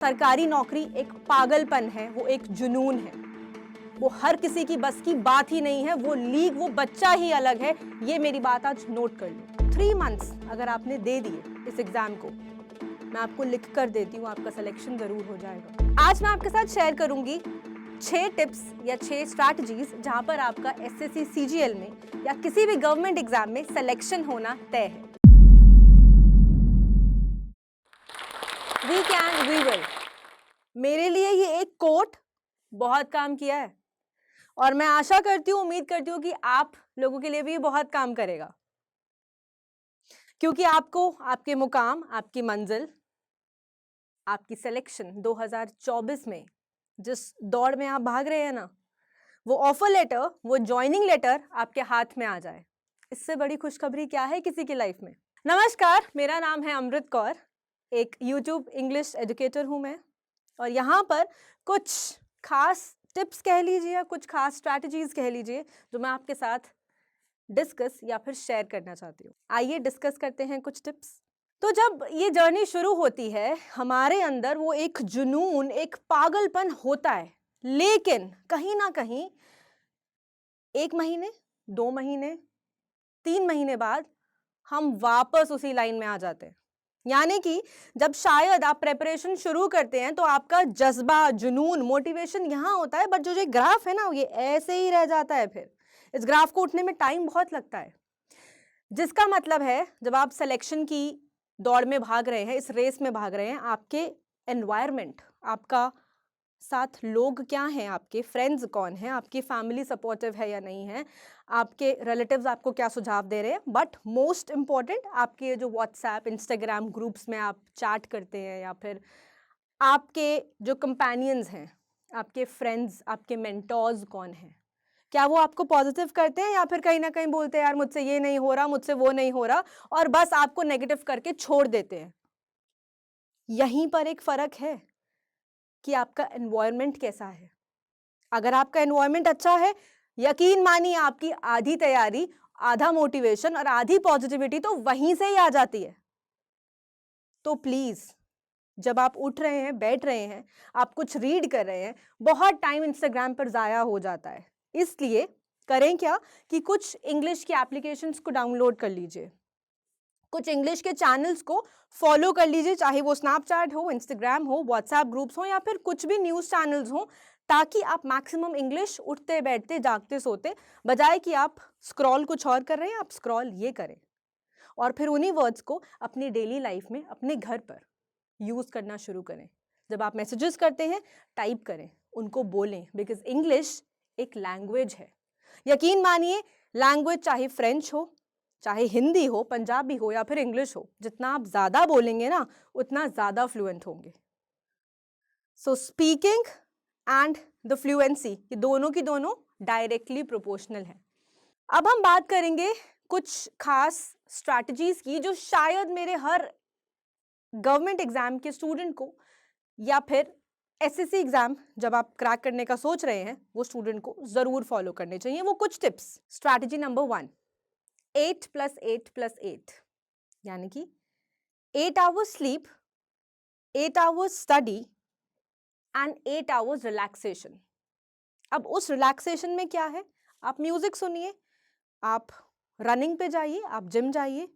सरकारी नौकरी एक पागलपन है, वो एक जुनून है, वो हर किसी की बस की बात ही नहीं है, वो लीग, वो बच्चा ही अलग है। ये मेरी बात आज नोट कर लो। 3 मंथ्स अगर आपने दे दिए इस एग्जाम को, मैं आपको लिख कर देती हूँ, आपका सिलेक्शन जरूर हो जाएगा। आज मैं आपके साथ शेयर करूंगी 6 टिप्स या 6 स्ट्रैटेजीज जहां पर आपका एसएससी सीजीएल में या किसी भी गवर्नमेंट एग्जाम में सिलेक्शन होना तय है। वी कैन वी विल, मेरे लिए ये एक कोट बहुत काम किया है और मैं आशा करती हूँ, उम्मीद करती हूँ कि आप लोगों के लिए भी ये बहुत काम करेगा, क्योंकि आपको आपके मुकाम, आपकी मंजिल, आपकी सिलेक्शन 2024 में जिस दौड़ में आप भाग रहे हैं ना, वो ऑफर लेटर, वो ज्वाइनिंग लेटर आपके हाथ में आ जाए, इससे बड़ी खुशखबरी क्या है किसी की लाइफ में। नमस्कार, मेरा नाम है अमृत कौर, एक यूट्यूब इंग्लिश एजुकेटर हूं मैं, और यहाँ पर कुछ खास टिप्स कह लीजिए या कुछ खास स्ट्रैटेजीज कह लीजिए जो मैं आपके साथ डिस्कस या फिर शेयर करना चाहती हूँ। आइए डिस्कस करते हैं कुछ टिप्स। तो जब ये जर्नी शुरू होती है, हमारे अंदर वो एक जुनून, एक पागलपन होता है, लेकिन कहीं ना कहीं 1 महीने, 2 महीने, 3 महीने बाद हम वापस उसी लाइन में आ जाते हैं। यानी कि जब शायद आप प्रेपरेशन शुरू करते हैं तो आपका जज्बा, जुनून, मोटिवेशन यहाँ होता है, बट जो ग्राफ है ना, ये ऐसे ही रह जाता है। फिर इस ग्राफ को उठने में टाइम बहुत लगता है, जिसका मतलब है जब आप सिलेक्शन की दौड़ में भाग रहे हैं, इस रेस में भाग रहे हैं, आपके एनवायरमेंट, आपका साथ लोग क्या हैं, आपके फ्रेंड्स कौन हैं, आपकी फैमिली सपोर्टिव है या नहीं है, आपके रिलेटिव्स आपको क्या सुझाव दे रहे हैं, बट मोस्ट इंपॉर्टेंट आपके जो व्हाट्सएप, इंस्टाग्राम ग्रुप्स में आप चैट करते हैं, या फिर आपके जो कंपेनियंस हैं, आपके फ्रेंड्स, आपके मेंटोर्स कौन हैं, क्या वो आपको पॉजिटिव करते हैं या फिर कहीं ना कहीं बोलते हैं यार मुझसे ये नहीं हो रहा, मुझसे वो नहीं हो रहा, और बस आपको नेगेटिव करके छोड़ देते हैं। यहीं पर एक फर्क है कि आपका एनवायरनमेंट कैसा है। अगर आपका एनवायरनमेंट अच्छा है, यकीन मानिए आपकी आधी तैयारी, आधा मोटिवेशन और आधी पॉजिटिविटी तो वहीं से ही आ जाती है। तो प्लीज, जब आप उठ रहे हैं, बैठ रहे हैं, आप कुछ रीड कर रहे हैं, बहुत टाइम इंस्टाग्राम पर जाया हो जाता है, इसलिए करें क्या कि कुछ इंग्लिश के एप्लीकेशंस को डाउनलोड कर लीजिए, कुछ इंग्लिश के चैनल्स को फॉलो कर लीजिए, चाहे वो स्नैपचैट हो, इंस्टाग्राम हो, व्हाट्सएप ग्रुप्स हो, या फिर कुछ भी न्यूज चैनल्स हो, ताकि आप मैक्सिमम इंग्लिश उठते बैठते जागते सोते, बजाय कि आप स्क्रॉल कुछ और कर रहे हैं, आप स्क्रॉल ये करें और फिर उन्हीं वर्ड्स को अपनी डेली लाइफ में, अपने घर पर यूज करना शुरू करें। जब आप मैसेजेस करते हैं, टाइप करें, उनको बोलें, बिकॉज इंग्लिश एक लैंग्वेज है। यकीन मानिए, लैंग्वेज चाहे फ्रेंच हो, चाहे हिंदी हो, पंजाबी हो या फिर इंग्लिश हो, जितना आप ज्यादा बोलेंगे ना, उतना ज्यादा फ्लुएंट होंगे। सो स्पीकिंग एंड द फ्लुएंसी, ये दोनों की दोनों डायरेक्टली प्रोपोर्शनल है। अब हम बात करेंगे कुछ खास स्ट्रैटेजीज की जो शायद मेरे हर गवर्नमेंट एग्जाम के स्टूडेंट को, या फिर एसएससी एग्जाम जब आप क्रैक करने का सोच रहे हैं, वो स्टूडेंट को जरूर फॉलो करने चाहिए। वो कुछ टिप्स। स्ट्रैटेजी नंबर 1, 8 + 8 + 8, यानी कि 8 hours sleep, 8 hours study and 8 hours relaxation. अब उस रिलैक्सेशन में क्या है, आप म्यूजिक सुनिए, आप रनिंग पे जाइए, आप जिम जाइए,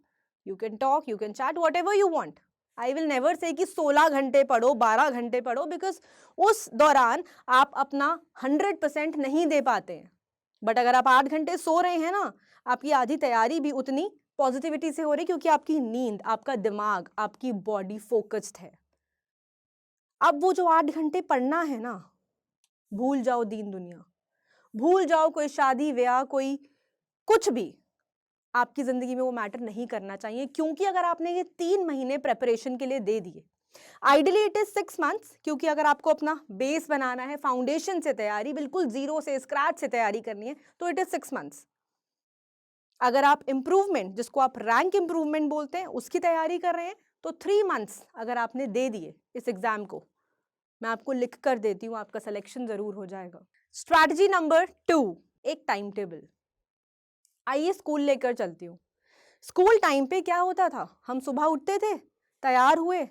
you can talk, you can chat, what ever you want. I will never say कि 16 घंटे पढ़ो, 12 घंटे पढ़ो, बिकॉज उस दौरान आप अपना 100% नहीं दे पाते हैं। बट अगर आप 8 घंटे सो रहे हैं ना, आपकी आधी तैयारी भी उतनी पॉजिटिविटी से हो रही, क्योंकि आपकी नींद, आपका दिमाग, आपकी बॉडी फोकस्ड है। अब वो जो 8 घंटे पढ़ना है ना, भूल जाओ दीन दुनिया, भूल जाओ कोई शादी ब्याह, कोई कुछ भी आपकी जिंदगी में वो मैटर नहीं करना चाहिए, क्योंकि अगर आपने ये 3 महीने प्रेपरेशन के लिए दे दिए, आइडियली इट इज 6 मंथ्स, क्योंकि अगर आपको अपना बेस बनाना है, फाउंडेशन से तैयारी, बिल्कुल जीरो से, स्क्रैच से तैयारी करनी है, तो इट इज 6 मंथ्स। अगर आप इंप्रूवमेंट, जिसको आप रैंक इंप्रूवमेंट बोलते हैं, उसकी तैयारी कर रहे हैं, तो 3 मंथ्स अगर आपने दे दिए इस एग्जाम को, मैं आपको लिख कर देती हूँ, आपका सिलेक्शन जरूर हो जाएगा। स्ट्रैटेजी नंबर 2, एक टाइम टेबल। आइए स्कूल लेकर चलती हूँ। स्कूल टाइम पे क्या होता था, हम सुबह उठते थे, तैयार हुए,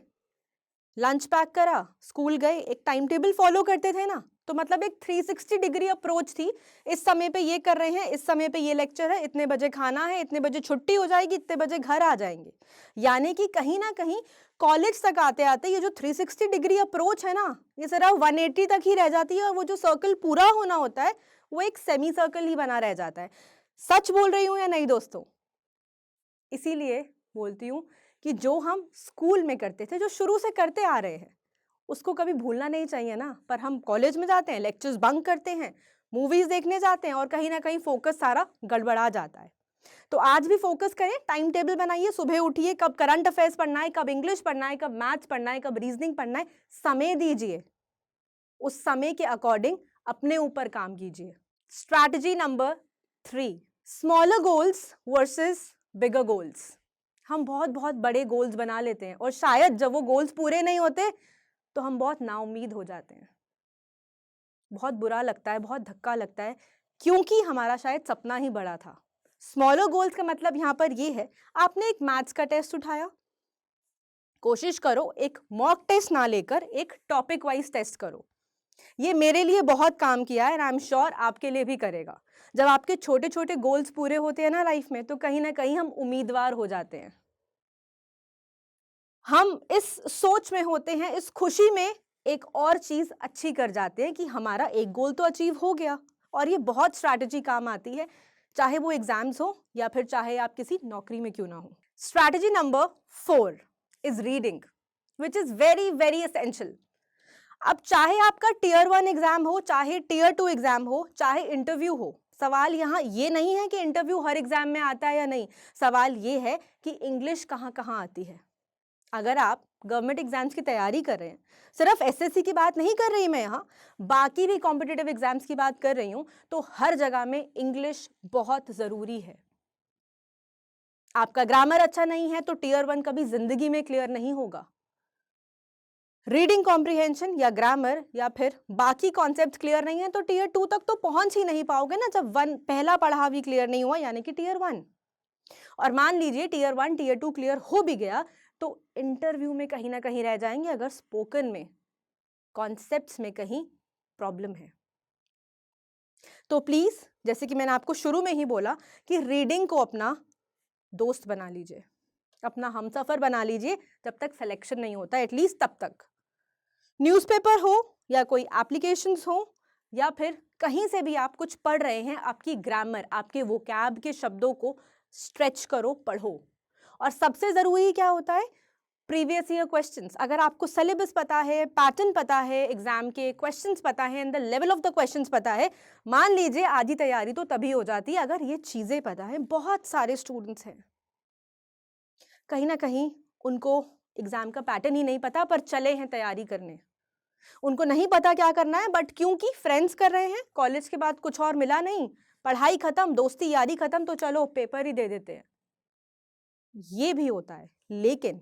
लंच पैक करा, स्कूल गए, एक टाइम टेबल फॉलो करते थे ना, तो मतलब एक 360 डिग्री अप्रोच थी। इस समय पे ये कर रहे हैं, इस समय पे ये लेक्चर है, इतने बजे खाना है, इतने बजे छुट्टी हो जाएगी, इतने बजे घर आ जाएंगे। यानी कि कहीं ना कहीं कॉलेज तक आते आते ये जो 360 डिग्री अप्रोच है ना, ये सिर्फ 180 तक ही रह जाती है, और वो जो सर्कल पूरा होना होता है वो एक सेमी सर्कल ही बना रह जाता है। सच बोल रही हूं या नहीं दोस्तों? इसीलिए बोलती हूँ कि जो हम स्कूल में करते थे, जो शुरू से करते आ रहे हैं, उसको कभी भूलना नहीं चाहिए ना। पर हम कॉलेज में जाते हैं, लेक्चर्स बंक करते हैं, मूवीज देखने जाते हैं, और कहीं ना कहीं फोकस सारा गड़बड़ा जाता है। तो आज भी फोकस करें, टाइम टेबल बनाइए, सुबह उठिए, कब करंट अफेयर्स पढ़ना है, कब इंग्लिश पढ़ना है, कब मैथ्स पढ़ना है, कब रीजनिंग पढ़ना है, समय दीजिए, उस समय के अकॉर्डिंग अपने ऊपर काम कीजिए। Strategy number 3, smaller goals versus bigger goals. हम बहुत बहुत बड़े गोल्स बना लेते हैं, और शायद जब वो गोल्स पूरे नहीं होते तो हम बहुत नाउम्मीद हो जाते हैं, बहुत बुरा लगता है, बहुत धक्का लगता है, क्योंकि हमारा शायद सपना ही बड़ा था। स्मॉलर गोल्स का मतलब यहां पर ये है, आपने एक मैथ्स का टेस्ट उठाया, कोशिश करो एक मॉक टेस्ट ना लेकर एक टॉपिक वाइज टेस्ट करो। ये मेरे लिए बहुत काम किया है, एंड आई एम श्योर आपके लिए भी करेगा। जब आपके छोटे छोटे गोल्स पूरे होते हैं ना लाइफ में, तो कहीं ना कहीं हम उम्मीदवार हो जाते हैं, हम इस सोच में होते हैं, इस खुशी में एक और चीज अच्छी कर जाते हैं कि हमारा एक गोल तो अचीव हो गया। और ये बहुत स्ट्रैटेजी काम आती है, चाहे वो एग्जाम्स हो या फिर चाहे आप किसी नौकरी में क्यों ना हो। Strategy number 4 is reading, which is very very essential. अब चाहे आपका टीयर 1 एग्जाम हो, चाहे टीयर 2 एग्जाम हो, चाहे इंटरव्यू हो, सवाल यहाँ ये नहीं है कि इंटरव्यू हर एग्जाम में आता है या नहीं, सवाल ये है कि इंग्लिश कहाँ कहाँ आती है। अगर आप गवर्नमेंट एग्जाम्स की तैयारी कर रहे हैं, सिर्फ एसएससी की बात नहीं कर रही मैं यहाँ, बाकी भी कॉम्पिटिटिव एग्जाम्स की बात कर रही हूँ, तो हर जगह में इंग्लिश बहुत जरूरी है। आपका ग्रामर अच्छा नहीं है तो टीयर 1 कभी जिंदगी में क्लियर नहीं होगा। रीडिंग कॉम्प्रिहेंशन या ग्रामर या फिर बाकी कॉन्सेप्ट क्लियर नहीं है तो टीयर 2 तक तो पहुंच ही नहीं पाओगे ना, जब पहला पढ़ावा भी क्लियर नहीं हुआ, यानी कि टीयर 1। और मान लीजिए टीयर 1 टीयर 2 क्लियर हो भी गया, तो इंटरव्यू में कहीं ना कहीं रह जाएंगे, अगर स्पोकन में कॉन्सेप्ट्स में कहीं प्रॉब्लम है। तो प्लीज, जैसे कि मैंने आपको शुरू में ही बोला कि रीडिंग को अपना दोस्त बना लीजिए, अपना हमसफर बना लीजिए, जब तक सिलेक्शन नहीं होता, एटलीस्ट तब तक। न्यूज़पेपर हो या कोई एप्लीकेशंस हो या फिर कहीं से भी आप कुछ पढ़ रहे हैं, आपकी ग्रामर, आपके वोकैब के शब्दों को स्ट्रेच करो, पढ़ो। और सबसे जरूरी क्या होता है, प्रीवियस ईयर क्वेश्चंस। अगर आपको सिलेबस पता है, पैटर्न पता है, एग्जाम के क्वेश्चंस पता है, and the level of the questions पता है, मान लीजिए आधी तैयारी तो तभी हो जाती है अगर ये चीजें पता है। बहुत सारे स्टूडेंट्स हैं, कहीं ना कहीं उनको एग्जाम का पैटर्न ही नहीं पता, पर चले हैं तैयारी करने, उनको नहीं पता क्या करना है, बट क्योंकि फ्रेंड्स कर रहे हैं, कॉलेज के बाद कुछ और मिला नहीं, पढ़ाई खत्म, दोस्ती यारी खत्म, तो चलो पेपर ही दे देते हैं। ये भी होता है, लेकिन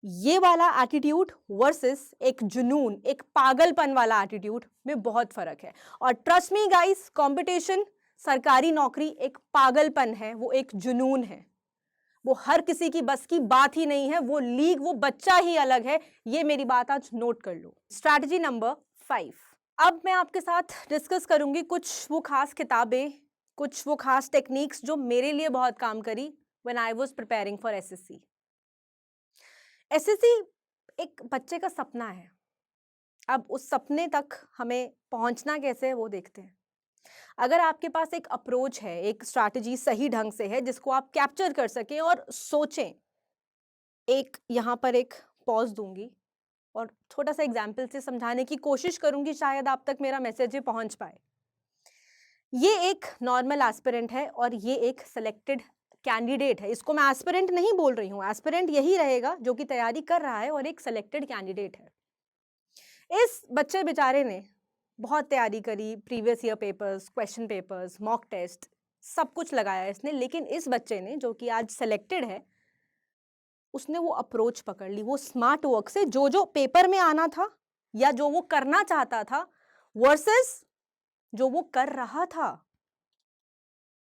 ये वाला एटीट्यूड वर्सेस एक जुनून, एक पागलपन वाला एटीट्यूड में बहुत फर्क है। और ट्रस्ट मी गाइस, कंपटीशन, सरकारी नौकरी एक पागलपन है, वो एक जुनून है, वो हर किसी की बस की बात ही नहीं है, वो लीग, वो बच्चा ही अलग है। ये मेरी बात आज नोट कर लो। स्ट्रैटेजी नंबर 5, अब मैं आपके साथ डिस्कस करूंगी कुछ वो खास किताबें, कुछ वो खास टेक्निक्स जो मेरे लिए बहुत काम करी when I was preparing for SSC. SSC एक बच्चे का सपना है, अब उस सपने तक हमें पहुंचना कैसे है वो देखते हैं। अगर आपके पास एक अप्रोच है, एक स्ट्रैटेजी सही ढंग से है जिसको आप कैप्चर कर सकें और सोचें, एक यहाँ पर एक पॉज दूंगी और छोटा सा एग्जाम्पल से समझाने की कोशिश करूंगी, शायद आप तक मेरा मैसेज पहुंच पाए। ये एक नॉर्मल एस्पिरेंट है और ये एक सिलेक्टेड कैंडिडेट है। इसको मैं एस्पिरेंट नहीं बोल रही हूँ, एस्पिरेंट यही रहेगा जो कि तैयारी कर रहा है, और एक सिलेक्टेड कैंडिडेट है। इस बच्चे बेचारे ने बहुत तैयारी करी, previous year papers, question papers, mock test, सब कुछ लगाया इसने, लेकिन इस बच्चे ने जो कि आज सिलेक्टेड है, उसने वो अप्रोच पकड़ ली, वो स्मार्ट वर्क से जो जो पेपर में आना था या जो वो करना चाहता था वर्सेस जो वो कर रहा था,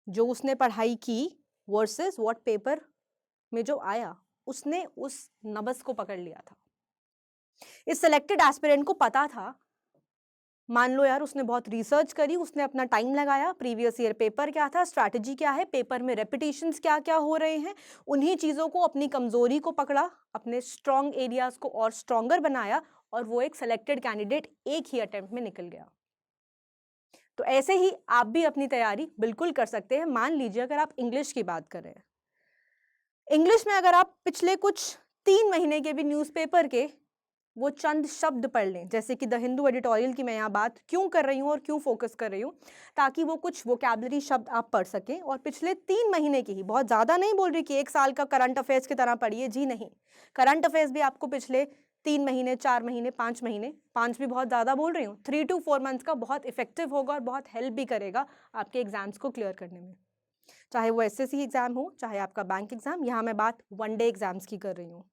जो उसने पढ़ाई की वर्सेस व्हाट पेपर में जो आया, उसने उस नबस को पकड़ लिया था। इस सिलेक्टेड एस्पिरेंट को पता था, मान लो यार उसने बहुत रिसर्च करी, उसने अपना टाइम लगाया, प्रीवियस ईयर पेपर क्या था, स्ट्रैटेजी क्या है, पेपर में रेपिटेशंस क्या क्या हो रहे हैं, उन्हीं चीज़ों को, अपनी कमजोरी को पकड़ा, अपने स्ट्रॉन्ग एरियाज को और स्ट्रॉन्गर बनाया, और वो एक सिलेक्टेड कैंडिडेट एक ही अटेम्प्ट में निकल गया। तो ऐसे ही आप भी अपनी तैयारी बिल्कुल कर सकते हैं। मान लीजिए अगर आप इंग्लिश की बात कर रहे हैं, इंग्लिश में अगर आप पिछले कुछ 3 महीने के भी न्यूज़पेपर के वो चंद शब्द पढ़ लें, जैसे कि द हिंदू एडिटोरियल की मैं यहाँ बात क्यों कर रही हूँ और क्यों फोकस कर रही हूँ, ताकि वो कुछ वोकैबुलरी शब्द आप पढ़ सकें, और पिछले 3 महीने की ही, बहुत ज़्यादा नहीं बोल रही कि 1 साल का करंट अफेयर्स की तरह पढ़िए, जी नहीं, करंट अफेयर्स भी आपको पिछले 3 महीने, 4 महीने, 5 महीने, 5 भी बहुत ज़्यादा बोल रही हूँ, 3 to 4 मंथ्स का बहुत इफेक्टिव होगा और बहुत हेल्प भी करेगा आपके एग्जाम्स को क्लियर करने में, चाहे वो एसएससी एग्जाम हो, चाहे आपका बैंक एग्जाम। यहाँ मैं बात 1 डे एग्जाम्स की कर रही हूँ,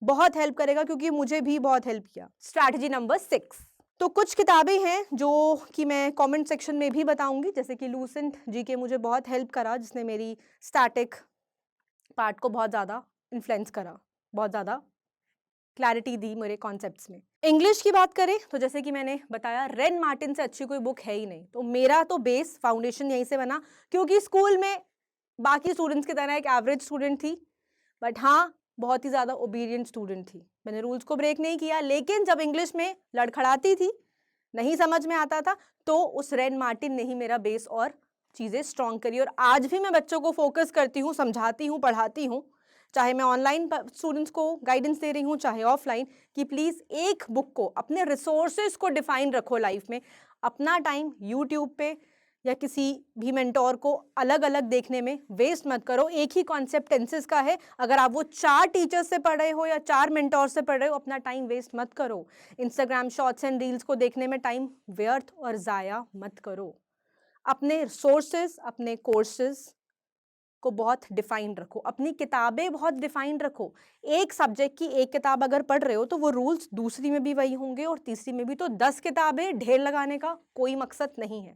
बहुत हेल्प करेगा क्योंकि मुझे भी बहुत हेल्प किया। स्ट्रैटेजी नंबर 6, तो कुछ किताबें हैं जो कि मैं कमेंट सेक्शन में भी बताऊंगी, जैसे कि लूसेंट जीके मुझे बहुत हेल्प करा, जिसने मेरी स्टैटिक पार्ट को बहुत ज़्यादा इन्फ्लुएंस करा, बहुत ज़्यादा क्लैरिटी दी मेरे कॉन्सेप्ट्स में। इंग्लिश की बात करें तो जैसे कि मैंने बताया, रेन मार्टिन से अच्छी कोई बुक है ही नहीं, तो मेरा तो बेस फाउंडेशन यहीं से बना, क्योंकि स्कूल में बाकी स्टूडेंट्स की तरह एक एवरेज स्टूडेंट थी, बट हाँ बहुत ही ज़्यादा ओबीडियंट स्टूडेंट थी, मैंने रूल्स को ब्रेक नहीं किया, लेकिन जब इंग्लिश में लड़खड़ाती थी, नहीं समझ में आता था, तो उस रेन मार्टिन ने ही मेरा बेस और चीज़ें स्ट्रॉन्ग करी, और आज भी मैं बच्चों को फोकस करती हूँ, समझाती हूँ, पढ़ाती हूँ, चाहे मैं ऑनलाइन स्टूडेंट्स को गाइडेंस दे रही हूँ, चाहे ऑफलाइन, कि प्लीज़ एक बुक को, अपने रिसोर्सेज को डिफाइन रखो लाइफ में, अपना टाइम यूट्यूब पे या किसी भी मेंटोर को अलग अलग देखने में वेस्ट मत करो। एक ही कॉन्सेप्ट टेंसेस का है, अगर आप वो 4 टीचर्स से पढ़ रहे हो या 4 मेंटोर से पढ़ रहे हो, अपना टाइम वेस्ट मत करो, इंस्टाग्राम शॉर्ट्स एंड रील्स को देखने में टाइम व्यर्थ और ज़ाया मत करो, अपने सोर्सेज, अपने कोर्सेज को बहुत डिफाइन रखो, अपनी किताबें बहुत डिफाइन रखो, एक सब्जेक्ट की एक किताब अगर पढ़ रहे हो तो वो रूल्स दूसरी में भी वही होंगे और तीसरी में भी, तो 10 किताबें ढेर लगाने का कोई मकसद नहीं है,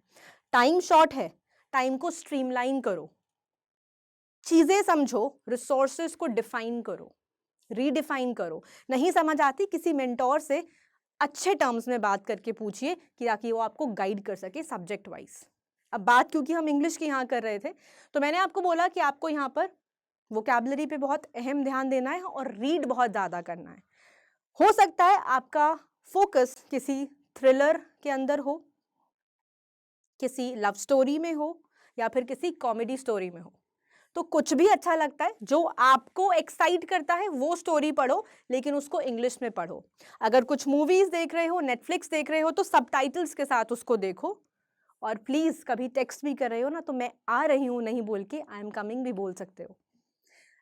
टाइम शॉर्ट है, टाइम को स्ट्रीमलाइन करो, चीजें समझो, रिसोर्सेज को डिफाइन करो, रीडिफाइन करो, नहीं समझ आती किसी मेंटोर से अच्छे टर्म्स में बात करके पूछिए कि ताकि वो आपको गाइड कर सके सब्जेक्ट वाइज। अब बात क्योंकि हम इंग्लिश की यहाँ कर रहे थे, तो मैंने आपको बोला कि आपको यहाँ पर वोकैबुलरी पे बहुत अहम ध्यान देना है और रीड बहुत ज़्यादा करना है। हो सकता है आपका फोकस किसी थ्रिलर के अंदर हो, किसी लव स्टोरी में हो, या फिर किसी कॉमेडी स्टोरी में हो, तो कुछ भी अच्छा लगता है, जो आपको एक्साइट करता है वो स्टोरी पढ़ो, लेकिन उसको इंग्लिश में पढ़ो। अगर कुछ मूवीज देख रहे हो, नेटफ्लिक्स देख रहे हो, तो सबटाइटल्स के साथ उसको देखो, और प्लीज कभी टेक्स्ट भी कर रहे हो ना, तो मैं आ रही हूँ नहीं बोल के आई एम कमिंग भी बोल सकते हो।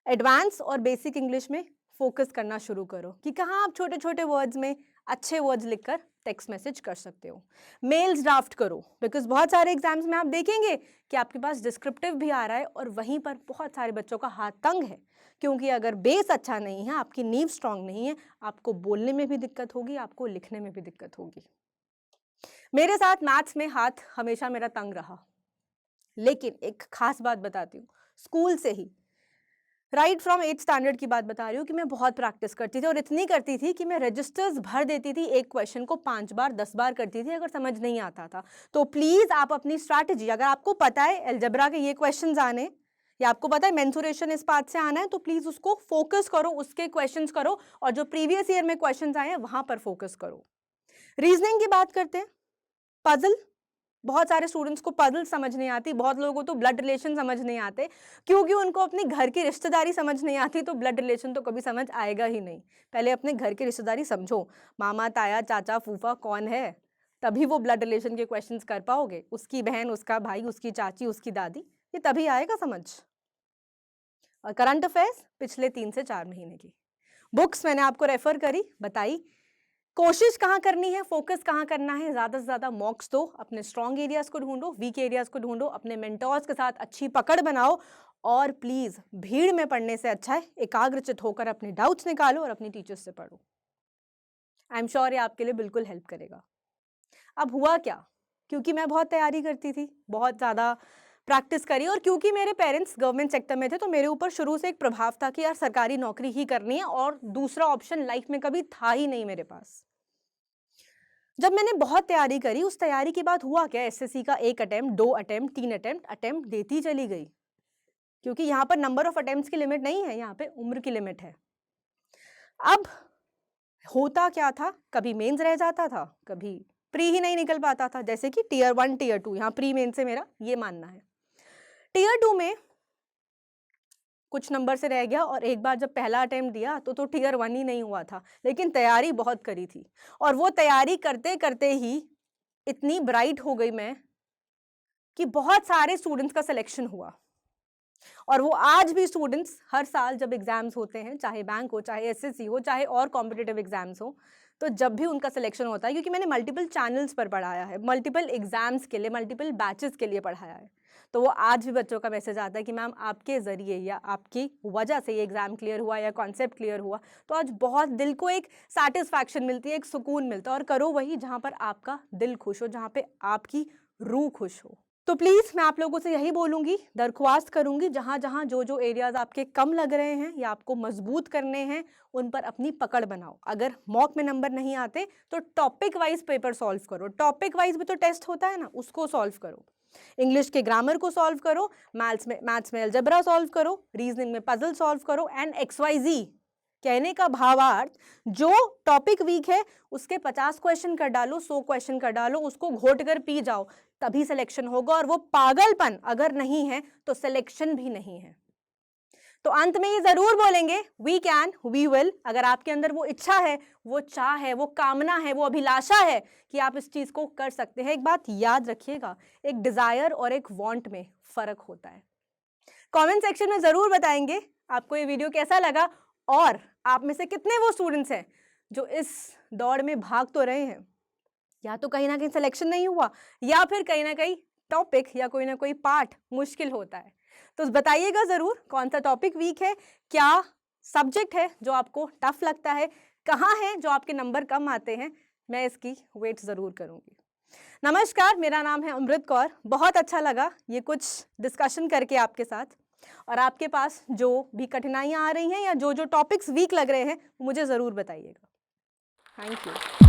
एडवांस और बेसिक इंग्लिश में फोकस करना शुरू करो कि कहाँ आप छोटे छोटे वर्ड्स में अच्छे वर्ड्स लिखकर टेक्स्ट मैसेज कर सकते हो। मेल्स ड्राफ्ट करो, बिकॉज बहुत सारे एग्जाम्स में आप देखेंगे कि आपके पास डिस्क्रिप्टिव भी आ रहा है और वहीं पर बहुत सारे बच्चों का हाथ तंग है, क्योंकि अगर बेस अच्छा नहीं है, आपकी नींव स्ट्रांग नहीं है, आपको बोलने में भी दिक्कत होगी, आपको लिखने में भी दिक्कत होगी। मेरे साथ मैथ्स में हाथ हमेशा मेरा तंग रहा, लेकिन एक खास बात बताती हूँ, स्कूल से ही राइट फ्रॉम 8th स्टैंडर्ड की बात बता रही हूँ कि मैं बहुत प्रैक्टिस करती थी, और इतनी करती थी कि मैं रजिस्टर्स भर देती थी, एक क्वेश्चन को 5 बार 10 बार करती थी अगर समझ नहीं आता था। तो प्लीज आप अपनी स्ट्रैटेजी, अगर आपको पता है अलजेब्रा के ये क्वेश्चन आने, या आपको पता है मेंसुरेशन इस पार्ट से आना है, तो प्लीज उसको फोकस करो, उसके क्वेश्चन करो, और जो प्रीवियस ईयर में क्वेश्चन आए हैं वहां पर फोकस करो। रीजनिंग की बात करते हैं, पजल, बहुत सारे स्टूडेंट्स को पजल समझ नहीं आती, बहुत लोगों को तो ब्लड रिलेशन समझ नहीं आते, क्योंकि उनको अपनी घर की रिश्तेदारी समझ नहीं आती, तो ब्लड रिलेशन तो कभी समझ आएगा ही नहीं। पहले अपने घर की रिश्तेदारी समझो, मामा, ताया, चाचा, फूफा कौन है, तभी वो ब्लड रिलेशन के क्वेश्चंस कर पाओगे, उसकी बहन, उसका भाई, उसकी चाची, उसकी दादी, ये तभी आएगा समझ। और करंट अफेयर्स पिछले 3 से 4 महीने की बुक्स मैंने आपको रेफर करी, बताई, कोशिश कहाँ करनी है, फोकस कहाँ करना है, ज़्यादा से ज़्यादा मॉक्स दो, अपने स्ट्रॉन्ग एरियाज को ढूंढो, वीक एरियाज को ढूंढो, अपने मेंटोर्स के साथ अच्छी पकड़ बनाओ, और प्लीज़ भीड़ में पढ़ने से अच्छा है एकाग्रचित होकर अपने डाउट्स निकालो और अपनी टीचर्स से पढ़ो। आई एम श्योर ये आपके लिए बिल्कुल हेल्प करेगा। अब हुआ क्या, क्योंकि मैं बहुत तैयारी करती थी, बहुत ज़्यादा प्रैक्टिस करी। और क्योंकि मेरे पेरेंट्स गवर्नमेंट सेक्टर में थे तो मेरे ऊपर शुरू से एक प्रभाव था कि यार सरकारी नौकरी ही करनी है, और दूसरा ऑप्शन लाइफ में कभी था ही नहीं मेरे पास। जब मैंने बहुत तैयारी करी, उस तैयारी के बाद हुआ क्या, एसएससी का 1 अटेम्प्ट, 2 अटेम्प्ट, 3 अटेम्प्ट देती चली गई, क्योंकि यहाँ पर नंबर ऑफ अटेम्प्ट्स की लिमिट नहीं है, यहाँ पे उम्र की लिमिट है। अब होता क्या था, कभी मेंस रह जाता था, कभी प्री ही नहीं निकल पाता था, जैसे कि टीयर 1 टीयर 2, यहाँ प्री मेन से मेरा ये मानना है। टीयर 2 में कुछ नंबर से रह गया, और एक बार जब पहला अटेम्प्ट दिया तो टीयर 1 ही नहीं हुआ था, लेकिन तैयारी बहुत करी थी, और वो तैयारी करते करते ही इतनी ब्राइट हो गई मैं कि बहुत सारे स्टूडेंट्स का सिलेक्शन हुआ। और वो आज भी स्टूडेंट्स हर साल जब एग्जाम्स होते हैं, चाहे बैंक हो, चाहे एसएससी हो, चाहे और कॉम्पिटिटिव एग्जाम्स हो, तो जब भी उनका सिलेक्शन होता है, क्योंकि मैंने मल्टीपल चैनल्स पर पढ़ाया है, मल्टीपल एग्जाम्स के लिए, मल्टीपल बैचेस के लिए पढ़ाया है, तो वो आज भी बच्चों का मैसेज आता है कि मैम आपके ज़रिए या आपकी वजह से ये एग्ज़ाम क्लियर हुआ या कॉन्सेप्ट क्लियर हुआ। तो आज बहुत दिल को एक सेटिस्फैक्शन मिलती है, एक सुकून मिलता है। और करो वही जहाँ पर आपका दिल खुश हो, जहाँ पे आपकी रूह खुश हो। तो प्लीज़ मैं आप लोगों से यही बोलूँगी, दरख्वास्त करूँगी, जहाँ जहाँ जो जो एरियाज़ आपके कम लग रहे हैं या आपको मजबूत करने हैं, उन पर अपनी पकड़ बनाओ। अगर मॉक में नंबर नहीं आते तो टॉपिक वाइज पेपर सॉल्व करो, टॉपिक वाइज भी तो टेस्ट होता है ना, उसको सॉल्व करो। इंग्लिश के ग्रामर को सॉल्व करो, मैथ्स में अलजेब्रा सॉल्व करो, रीजनिंग में पजल सॉल्व करो, एंड XYZ। कहने का भावार्थ, जो टॉपिक वीक है उसके 50 क्वेश्चन कर डालो, 100 क्वेश्चन कर डालो, उसको घोट कर पी जाओ, तभी सिलेक्शन होगा। और वो पागलपन अगर नहीं है तो सिलेक्शन भी नहीं है। तो अंत में ये जरूर बोलेंगे, वी कैन, वी विल। अगर आपके अंदर वो इच्छा है, वो चाह है, वो कामना है, वो अभिलाषा है कि आप इस चीज को कर सकते हैं। एक बात याद रखिएगा, एक डिजायर और एक वांट में फर्क होता है। कमेंट सेक्शन में जरूर बताएंगे आपको ये वीडियो कैसा लगा, और आप में से कितने वो स्टूडेंट्स हैं जो इस दौड़ में भाग तो रहे हैं, या तो कहीं ना कहीं सिलेक्शन नहीं हुआ, या फिर कहीं ना कहीं टॉपिक या कोई ना कोई पार्ट मुश्किल होता है। तो बताइएगा जरूर कौन सा टॉपिक वीक है, क्या सब्जेक्ट है जो आपको टफ लगता है, कहाँ है जो आपके नंबर कम आते हैं। मैं इसकी वेट जरूर करूंगी। नमस्कार, मेरा नाम है अमृत कौर। बहुत अच्छा लगा ये कुछ डिस्कशन करके आपके साथ, और आपके पास जो भी कठिनाइयाँ आ रही हैं या जो जो टॉपिक्स वीक लग रहे हैं मुझे ज़रूर बताइएगा। Thank you.